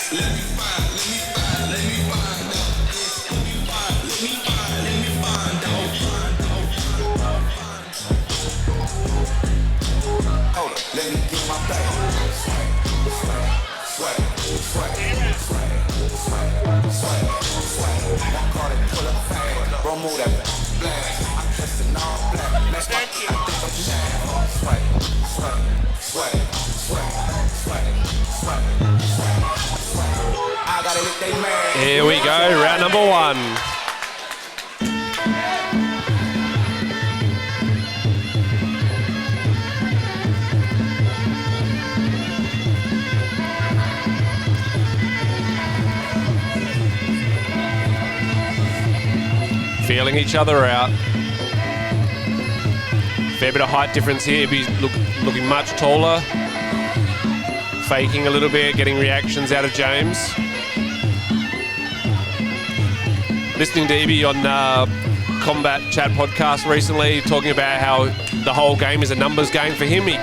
Hold up, let me get my bag. Swag. One car that pull up fast. Bro, move that blast. I'm dressed in all black. I think I'm swag. I gotta hit they man. Here we go, round number 1. Feeling each other out. Fair bit of height difference here. He's looking much taller. Faking a little bit, getting reactions out of James. Listening to Ibi on Combat Chat podcast recently, talking about how the whole game is a numbers game for him. He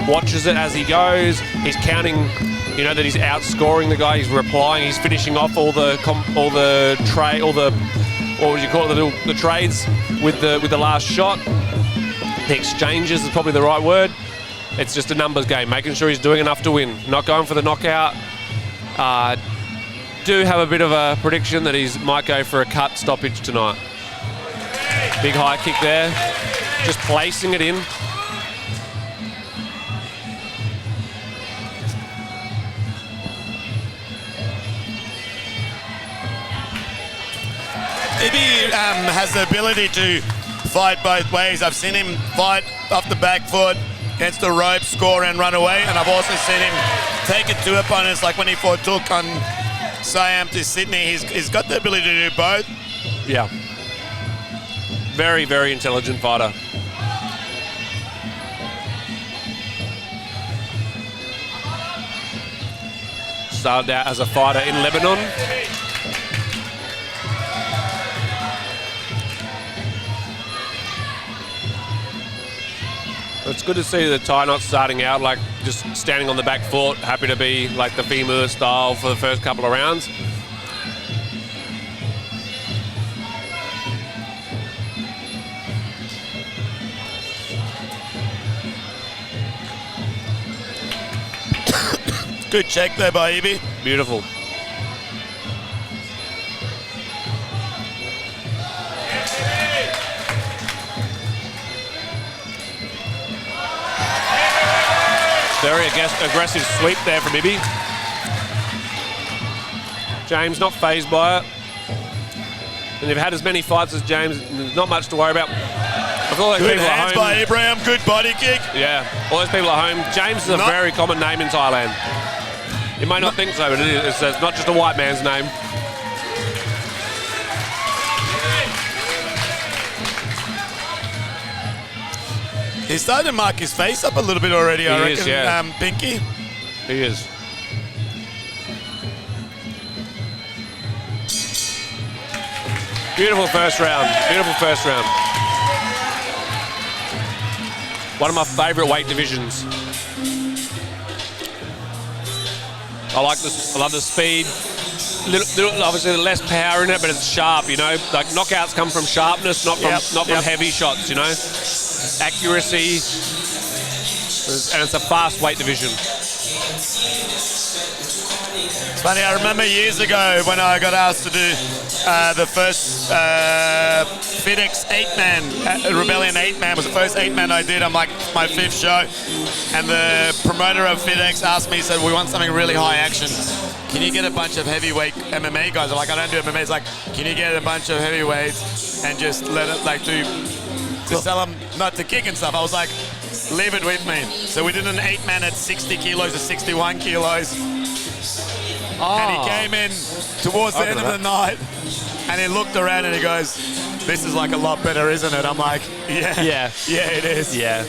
watches it as he goes. He's counting, that he's outscoring the guy. He's replying. He's finishing off all the what would you call it, the trades with the last shot. The exchanges is probably the right word. It's just a numbers game, making sure he's doing enough to win, not going for the knockout. Do have a bit of a prediction that he might go for a cut stoppage tonight. Big high kick there, just placing it in. Ibi has the ability to fight both ways. I've seen him fight off the back foot, against the rope, score and run away. And I've also seen him take it to opponents, like when he fought Took on Siam to Sydney. He's got the ability to do both. Yeah. Very, very intelligent fighter. Started out as a fighter in Lebanon. It's good to see the Thai not starting out like just standing on the back foot, happy to be like the femur style for the first couple of rounds. Good check there by Ibi. Beautiful. Very aggressive sweep there from Ibi. James not fazed by it. And they've had as many fights as James, there's not much to worry about. I feel like good people hands at home, by Ibrahim, good body kick. Yeah, all those people at home. James is a very common name in Thailand. You may not think so, but it is. It's not just a white man's name. He's starting to mark his face up a little bit already, I reckon, yeah. Pinky. He is. Beautiful first round. Beautiful first round. One of my favourite weight divisions. I like this. I love the speed. Little, obviously, less power in it, but it's sharp. Like knockouts come from sharpness, not from heavy shots. Accuracy, and it's a fast weight division. It's funny, I remember years ago when I got asked to do the first FedEx 8-man, Rebellion 8-man was the first 8-man I did on my 5th show. And the promoter of FedEx asked me, he said, we want something really high action. Can you get a bunch of heavyweight MMA guys? I'm like, I don't do MMA. It's like, can you get a bunch of heavyweights and just let it, to tell them not to kick and stuff? I was like, leave it with me. So we did an 8-man at 60 kilos to 61 kilos. Oh. And he came in towards the end of the night and he looked around and he goes, this is like a lot better, isn't it? I'm like, yeah, it is. Yeah.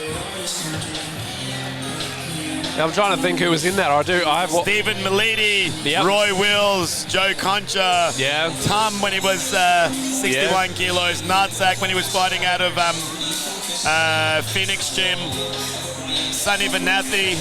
I'm trying to think who was in that. I have Stephen Militi, Roy Wills, Joe Concha, Tom when he was 61 kilos, Nartsak when he was fighting out of Phoenix Gym, Sonny Vanathi.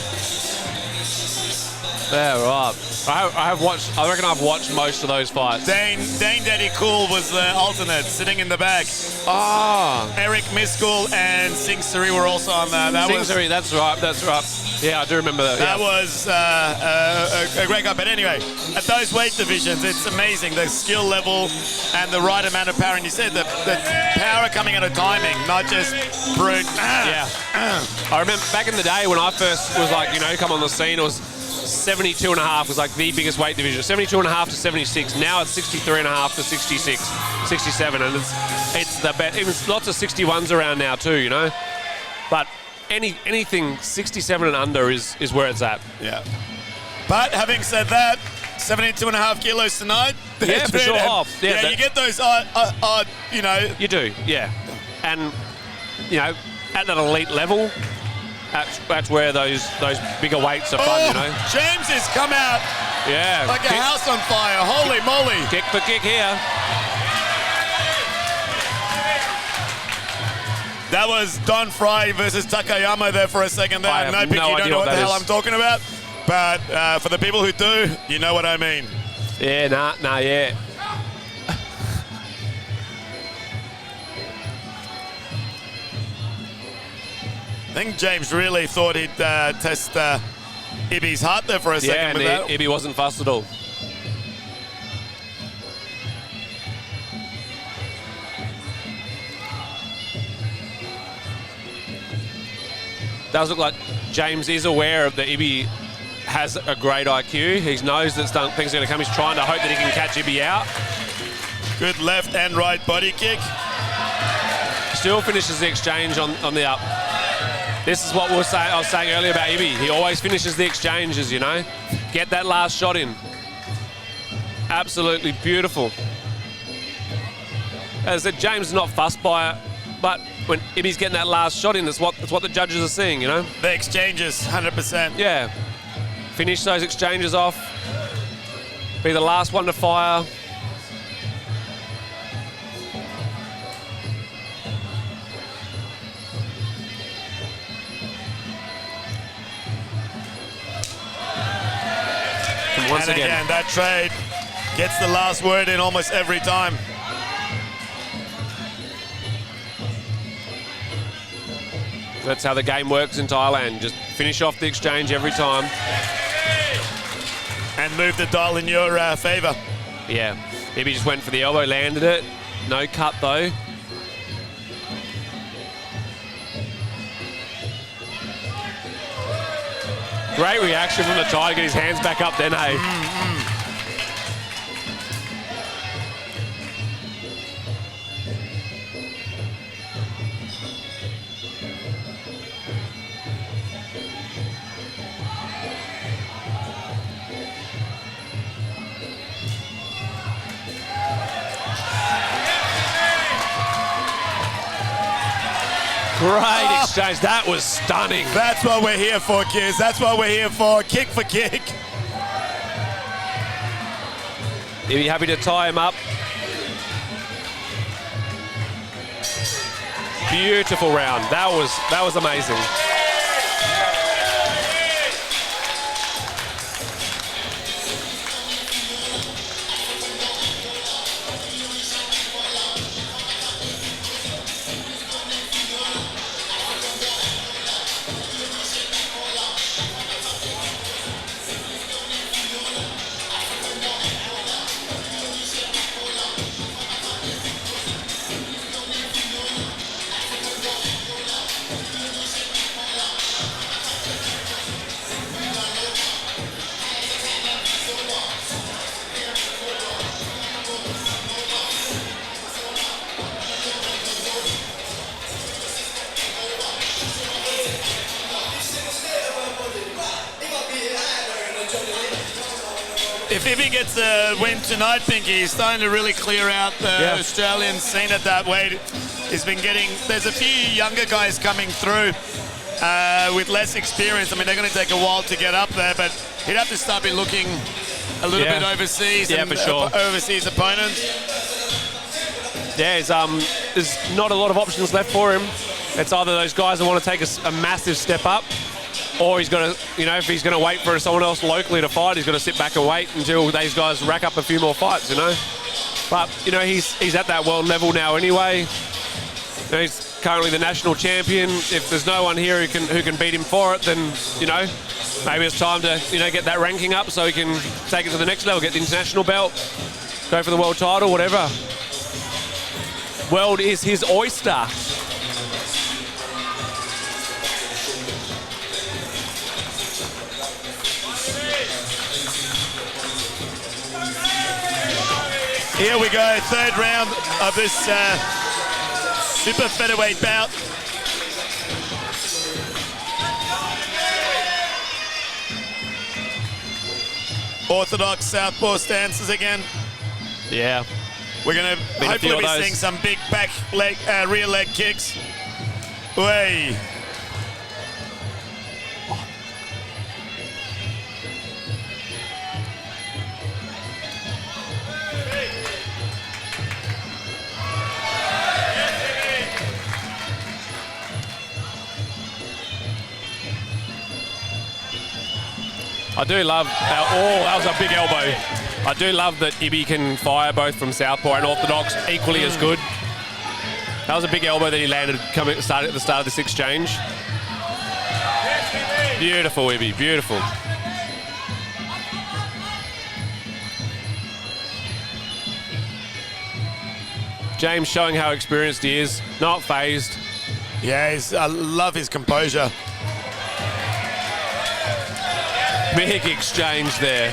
Yeah, right. I have watched. I reckon I've watched most of those fights. Dane Daddy Cool was the alternate, sitting in the back. Ah, Eric Miskul and Singh Suri were also on that. Singh, that's right. That's right. Yeah, I do remember that. That was a great guy. But anyway, at those weight divisions, it's amazing the skill level and the right amount of power. And you said the power coming out of timing, not just brute. Yeah. I remember back in the day when I first was like, come on the scene, it was 72 and a half was like the biggest weight division. 72 and a half to 76. Now it's 63 and a half to 66, 67. And it's the best. Even lots of 61s around now too, But anything 67 and under is where it's at. Yeah. But having said that, 72 and a half kilos tonight. Yeah, for sure. Yeah, you get those odd, You do, yeah. And, at that elite level, that's where those bigger weights are fun, James has come out like a house on fire. Holy moly. Kick for kick here. That was Don Fry versus Takayama there for a second there. I have no no you don't idea know what what the that hell is. I'm talking about. But for the people who do, you know what I mean. Yeah, yeah. I think James really thought he'd test Ibby's heart there for a second. Yeah, and Ibby wasn't fussed at all. Does look like James is aware that Ibby has a great IQ. He knows that things are going to come. He's trying to hope that he can catch Ibby out. Good left and right body kick. Still finishes the exchange on the up. This is what I was saying earlier about Ibby. He always finishes the exchanges, Get that last shot in. Absolutely beautiful. As I said, James is not fussed by it, but when Ibby's getting that last shot in, that's what the judges are seeing, The exchanges, 100%. Yeah. Finish those exchanges off. Be the last one to fire. And once again, that trade gets the last word in almost every time. That's how the game works in Thailand. Just finish off the exchange every time. And move the dial in your favour. Yeah. Ibby just went for the elbow, landed it. No cut though. Great reaction from the Thai to get his hands back up then, hey? Great exchange. That was stunning. That's what we're here for, kids. That's what we're here for. Kick for kick. He'd be happy to tie him up. Beautiful round. That was amazing. If Ibby gets a win tonight, Pinky, he's starting to really clear out the Australian scene at that weight. He's been getting, there's a few younger guys coming through with less experience. I mean, they're going to take a while to get up there, but he'd have to start be looking a little bit overseas and for sure. Overseas opponents. Yeah, there's not a lot of options left for him. It's either those guys that want to take a massive step up, or he's got to, you know, if he's going to wait for someone else locally to fight, he's got to sit back and wait until these guys rack up a few more fights, you know. But, you know, he's at that world level now anyway. You know, he's currently the national champion. If there's no one here who can beat him for it, then, you know, maybe it's time to, you know, get that ranking up so he can take it to the next level, get the international belt, go for the world title, whatever. World is his oyster. Here we go, third round of this super featherweight bout. Orthodox southpaw stances again. Yeah. We're going to hopefully be seeing some big back leg, rear leg kicks. Way. I do love, that was a big elbow. I do love that Ibi can fire both from southpaw and orthodox equally as good. That was a big elbow that he landed at the start of this exchange. Beautiful, Ibi, beautiful. James showing how experienced he is, not phased. Yeah, I love his composure. Big exchange there.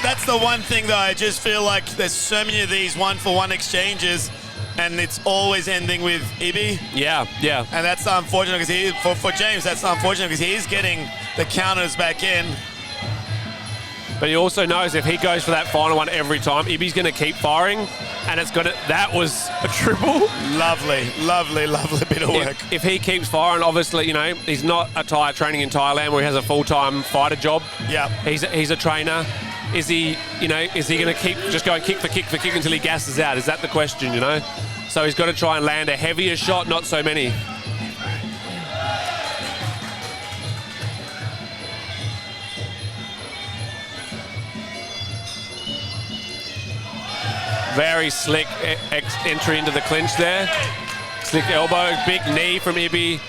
That's the one thing that I just feel like there's so many of these one-for-one exchanges, and it's always ending with Ibi. Yeah, yeah. And that's unfortunate because for James, that's unfortunate because he's getting the counters back in. But he also knows if he goes for that final one every time, Ibi's going to keep firing, and it's going to. That was a triple. Lovely, lovely, lovely bit of work. If he keeps firing, obviously, you know, he's not a Thai training in Thailand where he has a full-time fighter job. Yeah. He's a trainer. Is he, you know, is he going to keep just going kick for kick for kick until he gasses out? Is that the question, you know? So he's got to try and land a heavier shot, not so many. Very slick entry into the clinch there. Slick elbow, big knee from Ibi.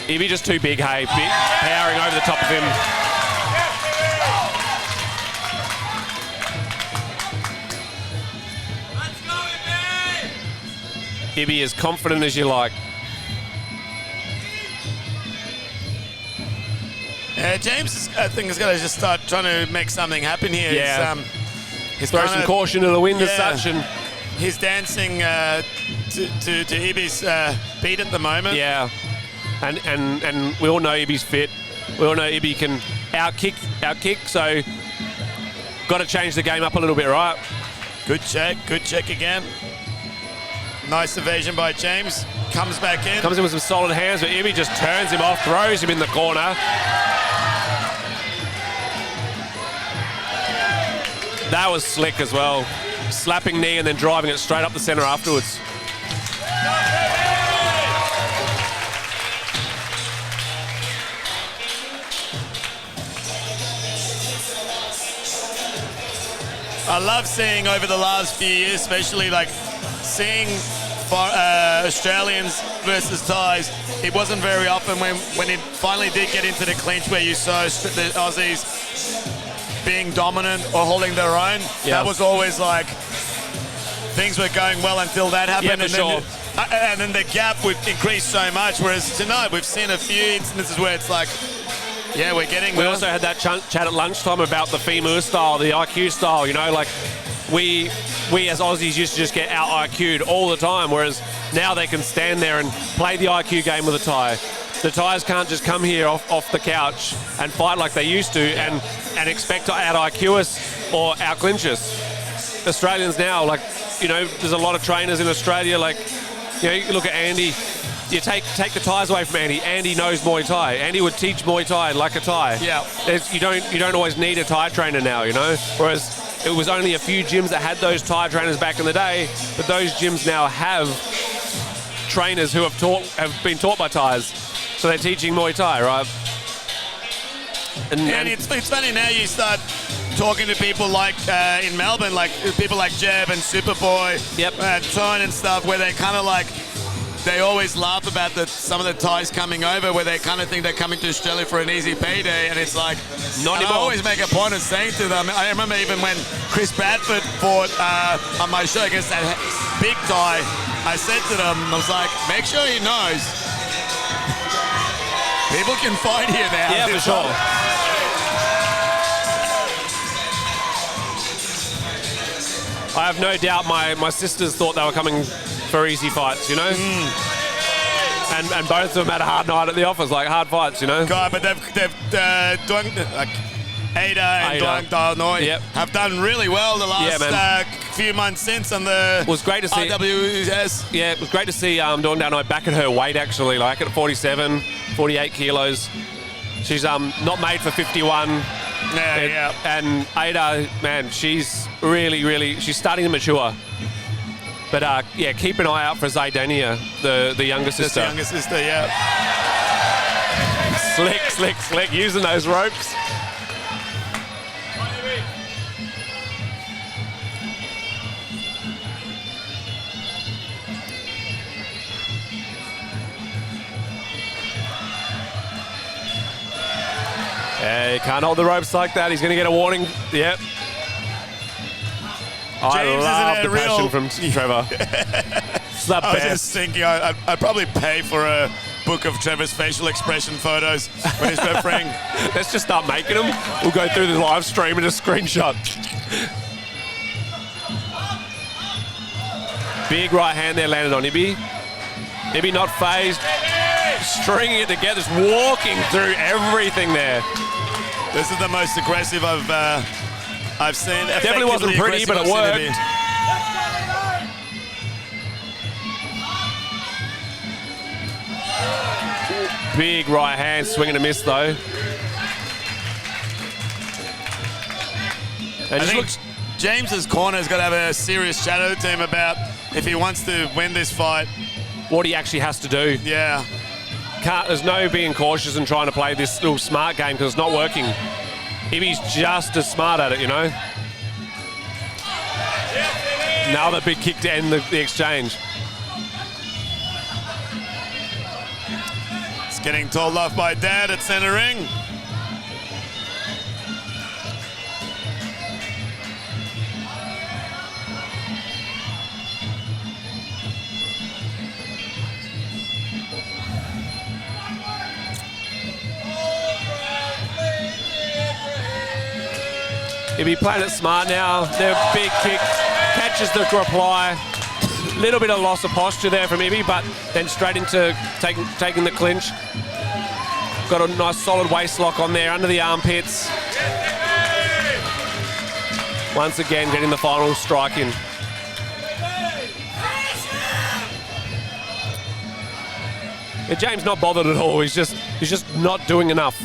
Ibi just too big, hey. Powering over the top of him. Ibi as confident as you like. James, I think, is going to just start trying to make something happen here. Yeah. He's throw some caution to the wind as such. And he's dancing to Ibi's beat at the moment. Yeah. And we all know Ibi's fit. We all know Ibi can out-kick, so got to change the game up a little bit, right? Good check again. Nice evasion by James. Comes back in. Comes in with some solid hands, but Ibi just turns him off, throws him in the corner. That was slick as well. Slapping knee and then driving it straight up the center afterwards. I love seeing over the last few years, especially like seeing Australians versus Thais. It wasn't very often when it finally did get into the clinch where you saw the Aussies being dominant or holding their own. Yeah. That was always like things were going well until that happened. Yeah, and then the gap would increase so much. Whereas tonight we've seen a few instances where it's like, yeah, we're getting. We also had that chat at lunchtime about the femur style, the IQ style. You know, like we as Aussies used to just get out IQ'd all the time, whereas now they can stand there and play the IQ game with a Thai. The Thais can't just come here off the couch and fight like they used to and expect to out-IQ us or out-clinch us. Australians now, like, you know, there's a lot of trainers in Australia, like, you know, you look at Andy, you take the Thais away from Andy. Andy knows Muay Thai. Andy would teach Muay Thai like a Thai. Yeah. You don't always need a Thai trainer now, you know? Whereas it was only a few gyms that had those Thai trainers back in the day, but those gyms now have trainers who have been taught by Thais. So they're teaching Muay Thai, right? And it's funny now you start talking to people like in Melbourne, like people like Jeb and Superboy, Tone and stuff, where they kind of like, they always laugh about some of the Thais coming over, where they kind of think they're coming to Australia for an easy payday, and it's like, not I always make a point of saying to them, I remember even when Chris Bradford fought on my show against that big Thai, I said to them, I was like, make sure he knows, people can fight here now. Yeah, for sure. I have no doubt my sisters thought they were coming for easy fights, you know? And both of them had a hard night at the office, like hard fights, you know? God, but they've Ada and Duang Dao Noi have done really well the last few months since on the was great to see RWS. Yeah, it was great to see Duang Dao Noi back at her weight, actually, like at 47, 48 kilos. She's not made for 51. And Ada, man, she's really, she's starting to mature. But keep an eye out for Zaidania, the younger sister. The younger sister, yeah. Slick, using those ropes. Yeah, he can't hold the ropes like that. He's going to get a warning. Yep. I love the passion from Trevor. It's the best. I was just thinking I'd probably pay for a book of Trevor's facial expression photos when he's refereeing. Let's just start making them. We'll go through the live stream and a screenshot. Big right hand there landed on Ibi. Ibi not phased. Stringing it together, just walking through everything there. This is the most aggressive I've seen. Definitely wasn't pretty, but it worked. Big right hand, swing and a miss though. And I think James's corner's got to have a serious shadow to him about if he wants to win this fight. What he actually has to do. Yeah. There's no being cautious and trying to play this little smart game because it's not working. Ibi's just as smart at it, you know. Another big kick to end the exchange. It's getting told off by Dad at center ring. He'll be playing it smart now. Their big kick catches the reply. Little bit of loss of posture there from Ibi, but then straight into taking the clinch. Got a nice solid waist lock on there under the armpits. Once again, getting the final strike in. Yeah, James not bothered at all. He's just not doing enough.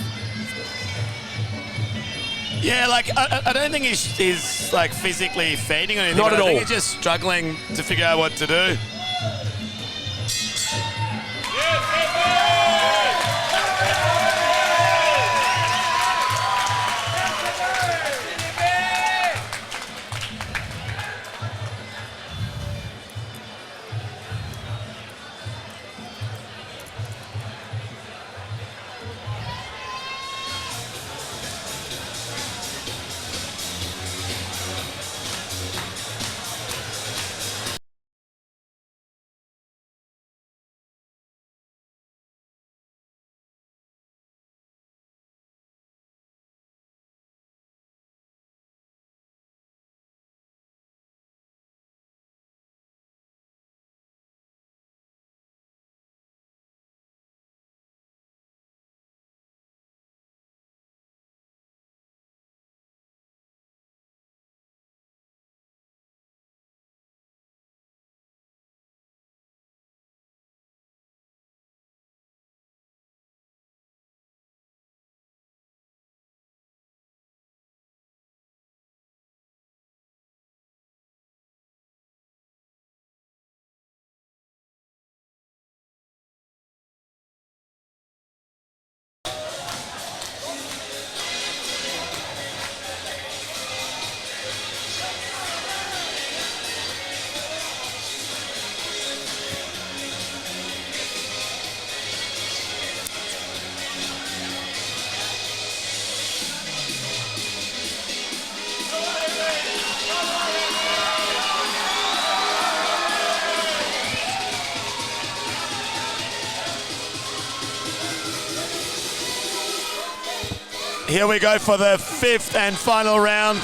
Yeah, like I don't think he's like physically fading or anything. Not at all. I think he's just struggling to figure out what to do. Here we go for the 5th and final round.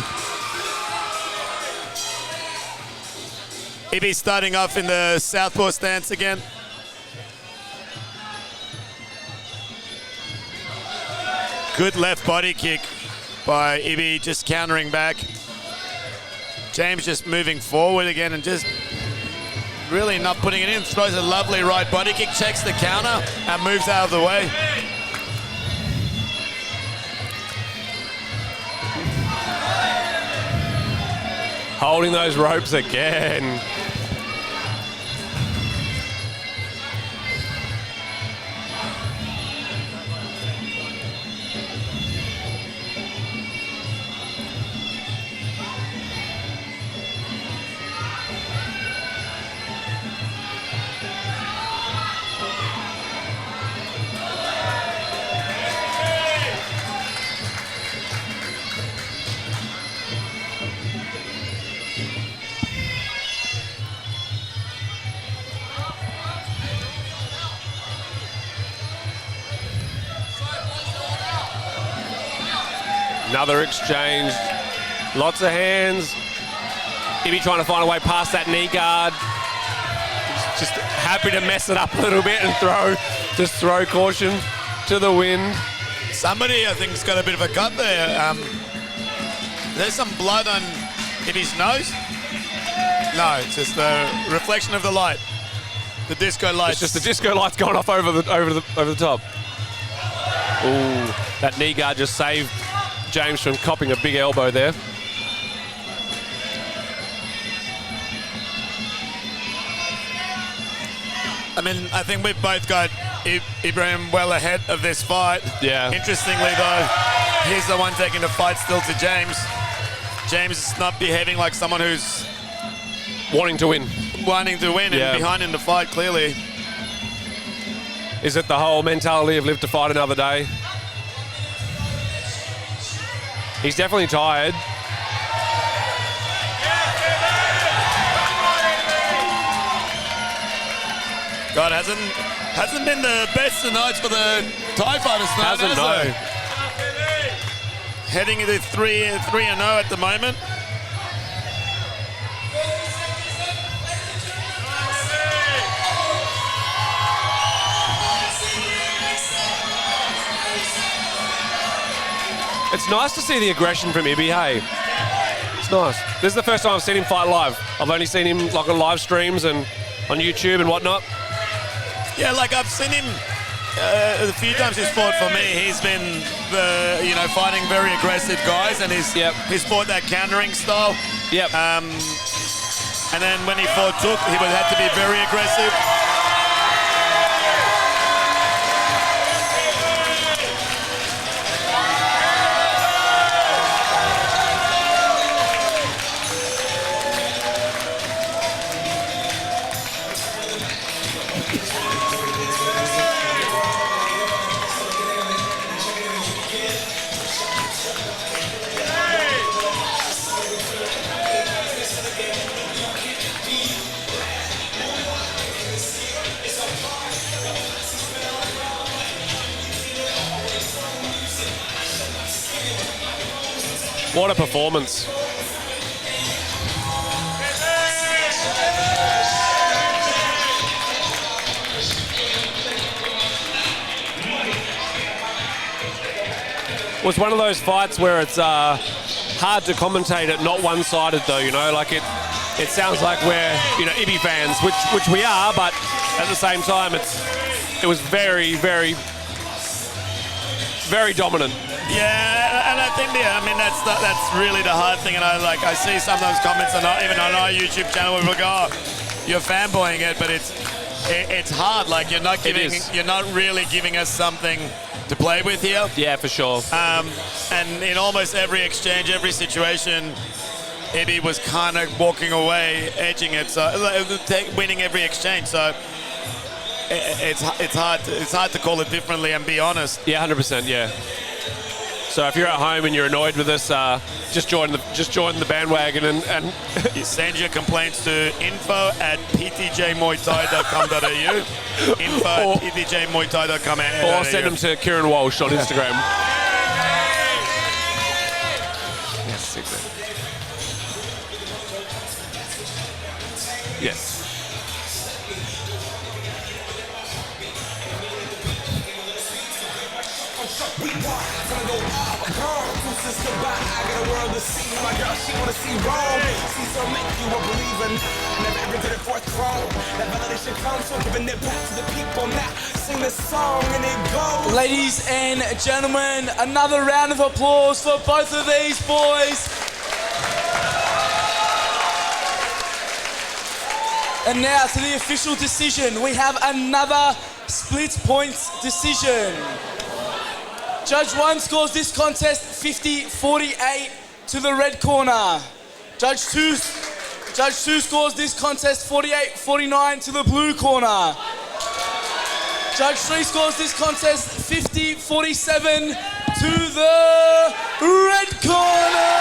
Ibi starting off in the southpaw stance again. Good left body kick by Ibi, just countering back. James just moving forward again and just really not putting it in. Throws a lovely right body kick, checks the counter and moves out of the way. Holding those ropes again. Another exchange. Lots of hands. Ibi trying to find a way past that knee guard. Just happy to mess it up a little bit and throw caution to the wind. Somebody, I think, has got a bit of a cut there. There's some blood on Ibi's nose. No, it's just the reflection of the light. The disco light. It's just the disco light's gone off over the top. Ooh, that knee guard just saved James from copping a big elbow there. I mean, I think we've both got Ibrahim well ahead of this fight. Yeah. Interestingly, though, he's the one taking the fight still to James. James is not behaving like someone who's wanting to win and behind in the fight, clearly. Is it the whole mentality of live to fight another day? He's definitely tired. God, hasn't been the best of nights for the Thai fighters tonight, Hasn't, no. Heading into 3-0 at the moment. It's nice to see the aggression from Ibi, hey? It's nice. This is the first time I've seen him fight live. I've only seen him like on live streams and on YouTube and whatnot. Yeah, like I've seen him a few times he's fought for me. He's been fighting very aggressive guys, and he's fought that countering style. Yep. And then when he fought Took, he would have to be very aggressive. What a performance. It was one of those fights where it's hard to commentate it, not one-sided though, like it sounds like we're, Ibi fans, which we are, but at the same time it was very, very, very dominant. Yeah, and I think that's really the hard thing, and I see sometimes comments even on our YouTube channel where people go, "Oh, you're fanboying it," but it's hard. Like you're not really giving us something to play with here. Yeah, for sure. And in almost every exchange, every situation, Ibi was kind of walking away, edging it, so winning every exchange. So it's hard to call it differently and be honest. Yeah, 100%. Yeah. So if you're at home and you're annoyed with us, just join the bandwagon and you send your complaints to info@ptjmuaythai.com.au, info@ptjmuaythai.com.au, or send them to Kieran Walsh on Instagram. fantastic, man. Yes. I got a world to see. My girl, she wanna see Rome. See, so make you a believer. Never ever did it for a throne. That validation comes from giving it back to the people. Now sing the song and it goes. Ladies and gentlemen, another round of applause for both of these boys. And now to the official decision. We have another split points decision. Judge 1 scores this contest 50-48 to the red corner. Judge 2 scores this contest 48-49 to the blue corner. Judge 3 scores this contest 50-47 to the red corner.